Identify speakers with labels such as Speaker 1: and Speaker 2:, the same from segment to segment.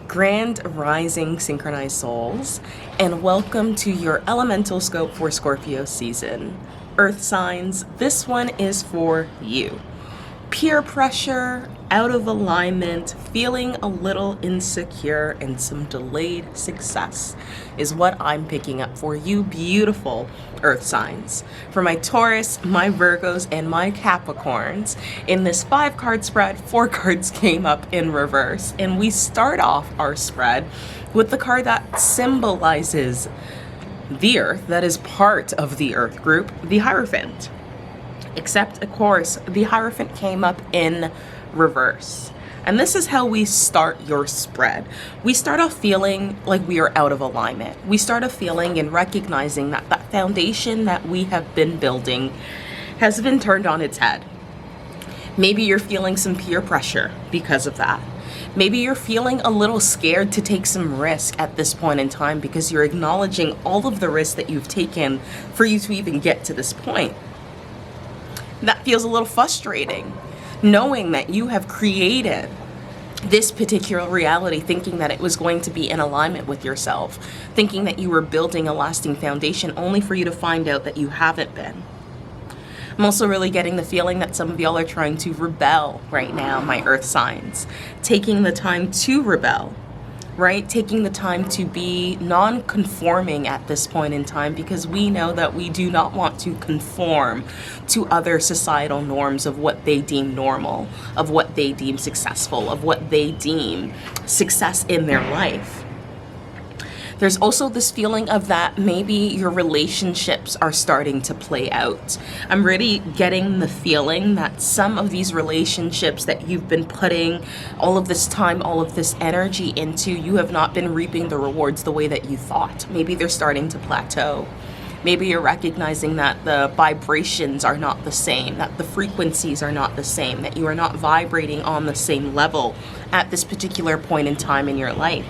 Speaker 1: Grand Rising Synchronized Souls, and welcome to your elemental scope for Scorpio season. Earth signs, this one is for you. Peer pressure, out of alignment, feeling a little insecure, and some delayed success is what I'm picking up for you beautiful Earth signs. For my Taurus, my Virgos, and my Capricorns, in this 5-card spread, 4 cards came up in reverse, and we start off our spread with the card that symbolizes the Earth, that is part of the Earth group, the Hierophant. Except, of course, the Hierophant came up in reverse. And this is how we start your spread. We start off feeling like we are out of alignment. We start off feeling and recognizing that that foundation that we have been building has been turned on its head. Maybe you're feeling some peer pressure because of that. Maybe you're feeling a little scared to take some risk at this point in time because you're acknowledging all of the risks that you've taken for you to even get to this point. That feels a little frustrating, knowing that you have created this particular reality, thinking that it was going to be in alignment with yourself, thinking that you were building a lasting foundation, only for you to find out that you haven't been. I'm also really getting the feeling that some of y'all are trying to rebel right now, my Earth signs, taking the time to rebel. Right? Taking the time to be non-conforming at this point in time, because we know that we do not want to conform to other societal norms of what they deem normal, of what they deem successful, of what they deem success in their life. There's also this feeling of that maybe your relationships are starting to play out. I'm really getting the feeling that some of these relationships that you've been putting all of this time, all of this energy into, you have not been reaping the rewards the way that you thought. Maybe they're starting to plateau. Maybe you're recognizing that the vibrations are not the same, that the frequencies are not the same, that you are not vibrating on the same level at this particular point in time in your life.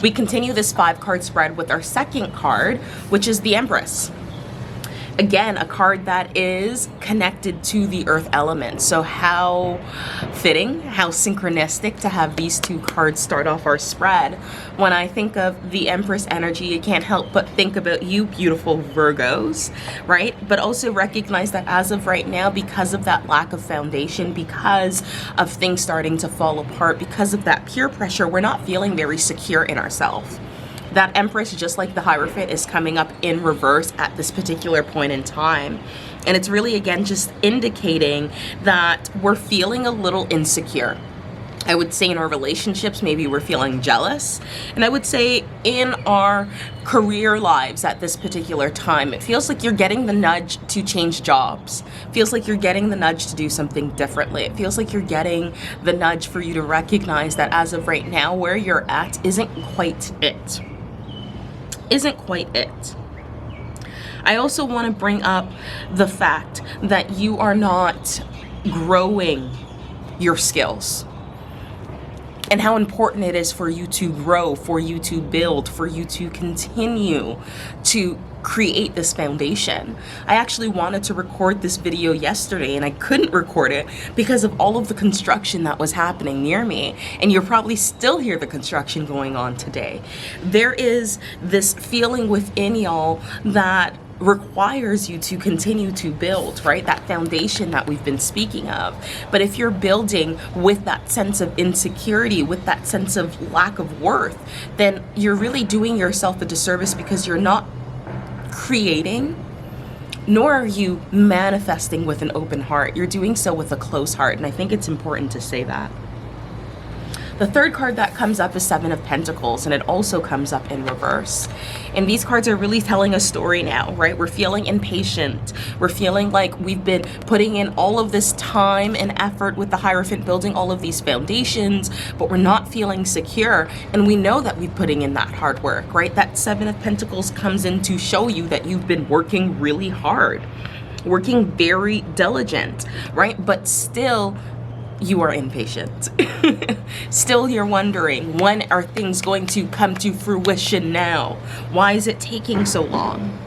Speaker 1: We continue this 5-card spread with our second card, which is the Empress. Again, a card that is connected to the earth element. So how fitting, how synchronistic to have these 2 cards start off our spread. When I think of the Empress energy, I can't help but think about you beautiful Virgos, right? But also recognize that as of right now, because of that lack of foundation, because of things starting to fall apart, because of that peer pressure, we're not feeling very secure in ourselves. That Empress, just like the Hierophant, is coming up in reverse at this particular point in time. And it's really, again, just indicating that we're feeling a little insecure. I would say in our relationships, maybe we're feeling jealous. And I would say in our career lives at this particular time, it feels like you're getting the nudge to change jobs. It feels like you're getting the nudge to do something differently. It feels like you're getting the nudge for you to recognize that as of right now, where you're at isn't quite it. Isn't quite it. I also want to bring up the fact that you are not growing your skills, and how important it is for you to grow, for you to build, for you to continue to create this foundation. I actually wanted to record this video yesterday and I couldn't record it because of all of the construction that was happening near me, and you'll probably still hear the construction going on today. There is this feeling within y'all that requires you to continue to build, right? That foundation that we've been speaking of. But if you're building with that sense of insecurity, with that sense of lack of worth, then you're really doing yourself a disservice, because you're not creating, nor are you manifesting with an open heart. You're doing so with a closed heart, and I think it's important to say that. The third card that comes up is 7 of Pentacles, and it also comes up in reverse. And these cards are really telling a story now, right? We're feeling impatient. We're feeling like we've been putting in all of this time and effort with the Hierophant, building all of these foundations, but we're not feeling secure. And we know that we're putting in that hard work, right? That 7 of Pentacles comes in to show you that you've been working really hard, working very diligent, right? But still, you are impatient. Still, you're wondering, when are things going to come to fruition now? Why is it taking so long?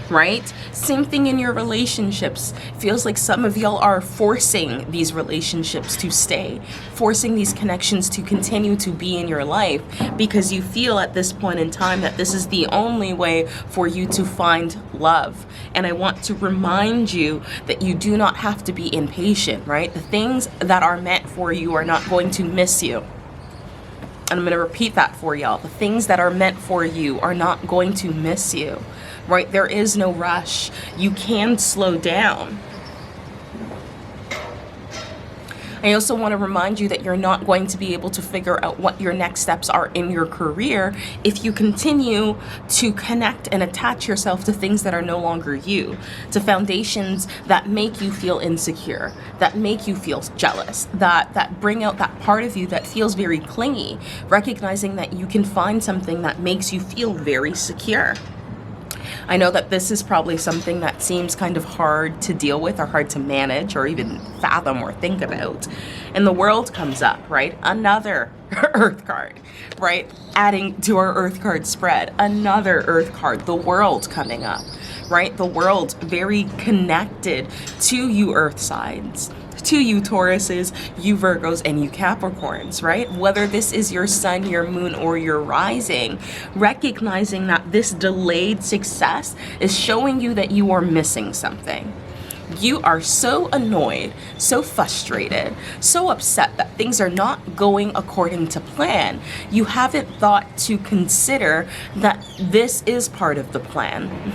Speaker 1: right? Same thing in your relationships. Feels like some of y'all are forcing these relationships to stay, forcing these connections to continue to be in your life because you feel at this point in time that this is the only way for you to find love. And I want to remind you that you do not have to be impatient, right? The things that are meant for you are not going to miss you. And I'm going to repeat that for y'all. The things that are meant for you are not going to miss you. Right? There is no rush. You can slow down. I also want to remind you that you're not going to be able to figure out what your next steps are in your career if you continue to connect and attach yourself to things that are no longer you, to foundations that make you feel insecure, that make you feel jealous, that bring out that part of you that feels very clingy, recognizing that you can find something that makes you feel very secure. I know that this is probably something that seems kind of hard to deal with or hard to manage or even fathom or think about. And the world comes up, right? Another Earth card, right? Adding to our Earth card spread, another Earth card, the world coming up, right? The world very connected to you Earth signs, to you Tauruses, you Virgos, and you Capricorns, right? Whether this is your sun, your moon, or your rising, recognizing that this delayed success is showing you that you are missing something. You are so annoyed, so frustrated, so upset that things are not going according to plan. You haven't thought to consider that this is part of the plan.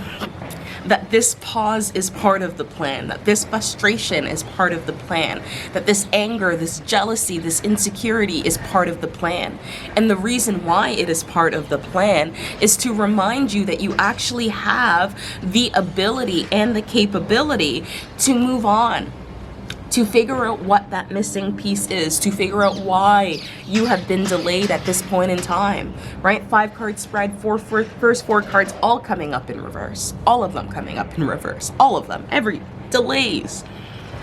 Speaker 1: That this pause is part of the plan, that this frustration is part of the plan, that this anger, this jealousy, this insecurity is part of the plan. And the reason why it is part of the plan is to remind you that you actually have the ability and the capability to move on, to figure out what that missing piece is, to figure out why you have been delayed at this point in time, right? 5 card spread, first 4 cards all coming up in reverse. All of them coming up in reverse. All of them. Every delays,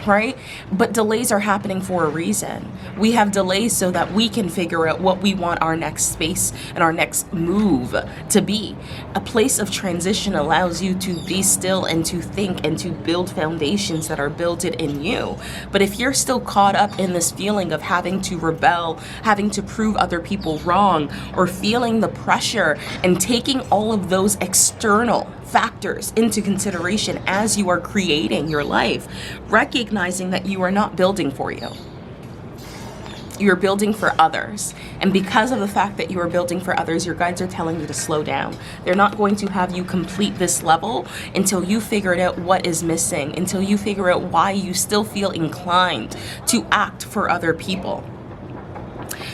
Speaker 1: right? But delays are happening for a reason. We have delays so that we can figure out what we want our next space and our next move to be. A place of transition allows you to be still and to think and to build foundations that are built in you. But if you're still caught up in this feeling of having to rebel, having to prove other people wrong, or feeling the pressure and taking all of those external factors into consideration as you are creating your life, recognizing that you are not building for you. You're building for others. And because of the fact that you are building for others, your guides are telling you to slow down. They're not going to have you complete this level until you figure out what is missing, until you figure out why you still feel inclined to act for other people.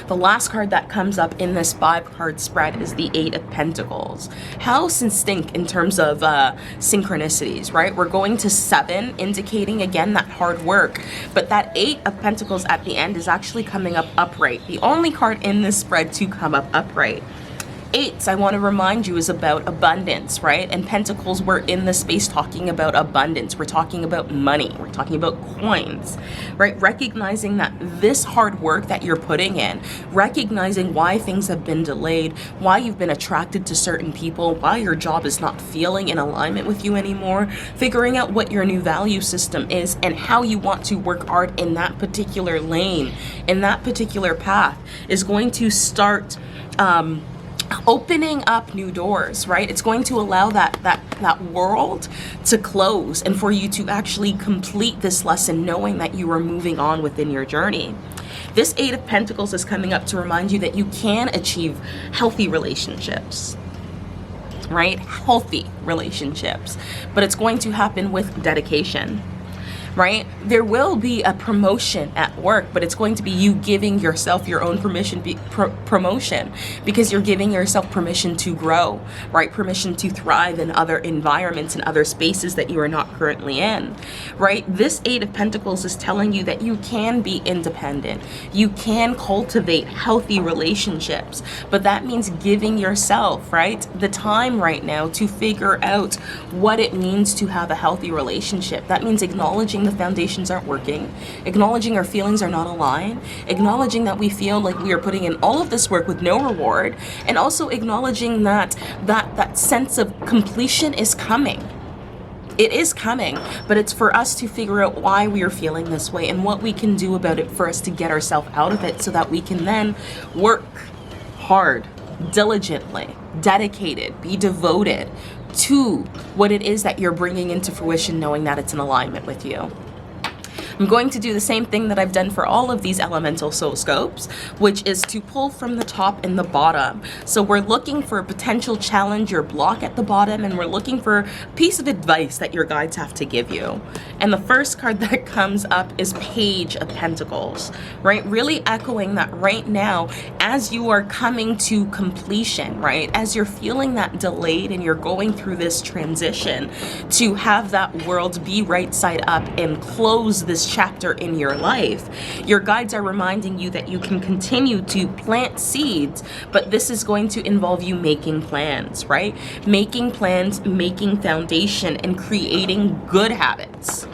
Speaker 1: The last card that comes up in this 5 card spread is the 8 of Pentacles. House and stink in terms of synchronicities, right? We're going to 7, indicating again that hard work. But that 8 of Pentacles at the end is actually coming up upright. The only card in this spread to come up upright. 8, I want to remind you, is about abundance, right? And Pentacles, we're in the space talking about abundance. We're talking about money. We're talking about coins, right? Recognizing that this hard work that you're putting in, recognizing why things have been delayed, why you've been attracted to certain people, why your job is not feeling in alignment with you anymore, figuring out what your new value system is and how you want to work hard in that particular lane, in that particular path, is going to start opening up new doors, right? It's going to allow that world to close and for you to actually complete this lesson knowing that you are moving on within your journey. This 8 of Pentacles is coming up to remind you that you can achieve healthy relationships, right? Healthy relationships, but it's going to happen with dedication. Right? There will be a promotion at work, but it's going to be you giving yourself your own promotion because you're giving yourself permission to grow, right? Permission to thrive in other environments and other spaces that you are not currently in, right? This 8 of Pentacles is telling you that you can be independent. You can cultivate healthy relationships, but that means giving yourself, right, the time right now to figure out what it means to have a healthy relationship. That means acknowledging the foundations aren't working, acknowledging our feelings are not aligned, acknowledging that we feel like we are putting in all of this work with no reward, and also acknowledging that that sense of completion is coming. It is coming, but it's for us to figure out why we are feeling this way and what we can do about it for us to get ourselves out of it, so that we can then work hard, diligently, dedicated, be devoted to what it is that you're bringing into fruition, knowing that it's in alignment with you. I'm going to do the same thing that I've done for all of these elemental soul scopes, which is to pull from the top and the bottom. So we're looking for a potential challenge or block at the bottom, and we're looking for a piece of advice that your guides have to give you. And the first card that comes up is Page of Pentacles, right? Really echoing that right now, as you are coming to completion, right? As you're feeling that delayed and you're going through this transition, to have that world be right side up and close this chapter in your life. Your guides are reminding you that you can continue to plant seeds, but this is going to involve you making plans, right? Making plans, making foundation, and creating good habits.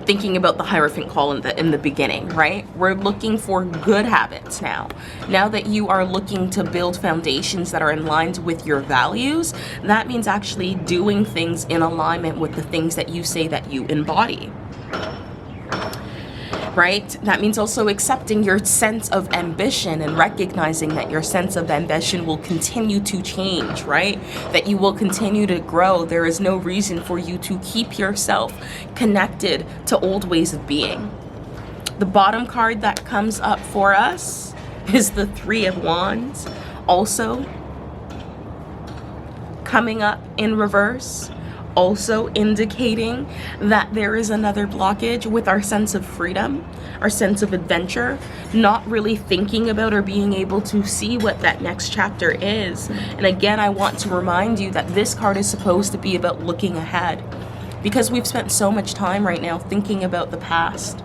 Speaker 1: Thinking about the Hierophant call in the beginning, right? We're looking for good habits now. Now that you are looking to build foundations that are in line with your values, that means actually doing things in alignment with the things that you say that you embody. Right? That means also accepting your sense of ambition and recognizing that your sense of ambition will continue to change, right? That you will continue to grow. There is no reason for you to keep yourself connected to old ways of being. The bottom card that comes up for us is the Three of Wands, also coming up in reverse. Also indicating that there is another blockage with our sense of freedom, our sense of adventure, not really thinking about or being able to see what that next chapter is. And again, I want to remind you that this card is supposed to be about looking ahead, because we've spent so much time right now thinking about the past,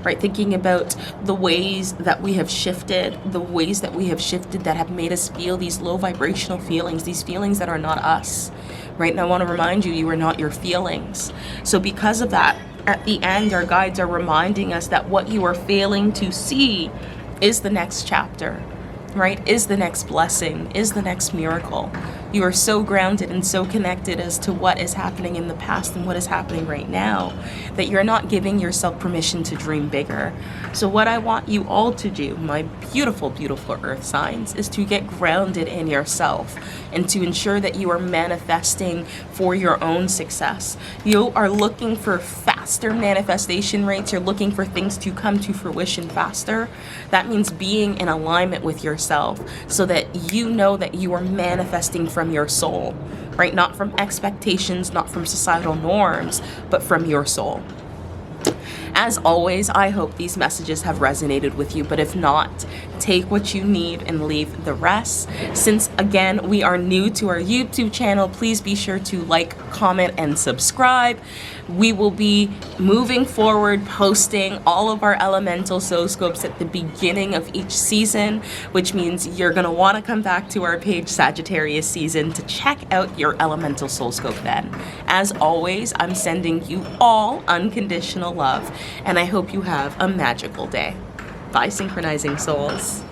Speaker 1: right? Thinking about the ways that we have shifted, that have made us feel these low vibrational feelings, these feelings that are not us. Right? And I want to remind you, you are not your feelings. So because of that, at the end, our guides are reminding us that what you are failing to see is the next chapter, right? Is the next blessing, is the next miracle. You are so grounded and so connected as to what is happening in the past and what is happening right now, that you're not giving yourself permission to dream bigger. So what I want you all to do, my beautiful, beautiful earth signs, is to get grounded in yourself and to ensure that you are manifesting for your own success. You are looking for faster manifestation rates. You're looking for things to come to fruition faster. That means being in alignment with yourself so that you know that you are manifesting from your soul, right? Not from expectations, not from societal norms, but from your soul. As always, I hope these messages have resonated with you, but if not, take what you need and leave the rest. Since, again, we are new to our YouTube channel, please be sure to like, comment, and subscribe. We will be moving forward, posting all of our elemental Soulscopes at the beginning of each season, which means you're going to want to come back to our page Sagittarius season to check out your elemental Soulscope then. As always, I'm sending you all unconditional love, and I hope you have a magical day. Bye, Synchronizing Souls.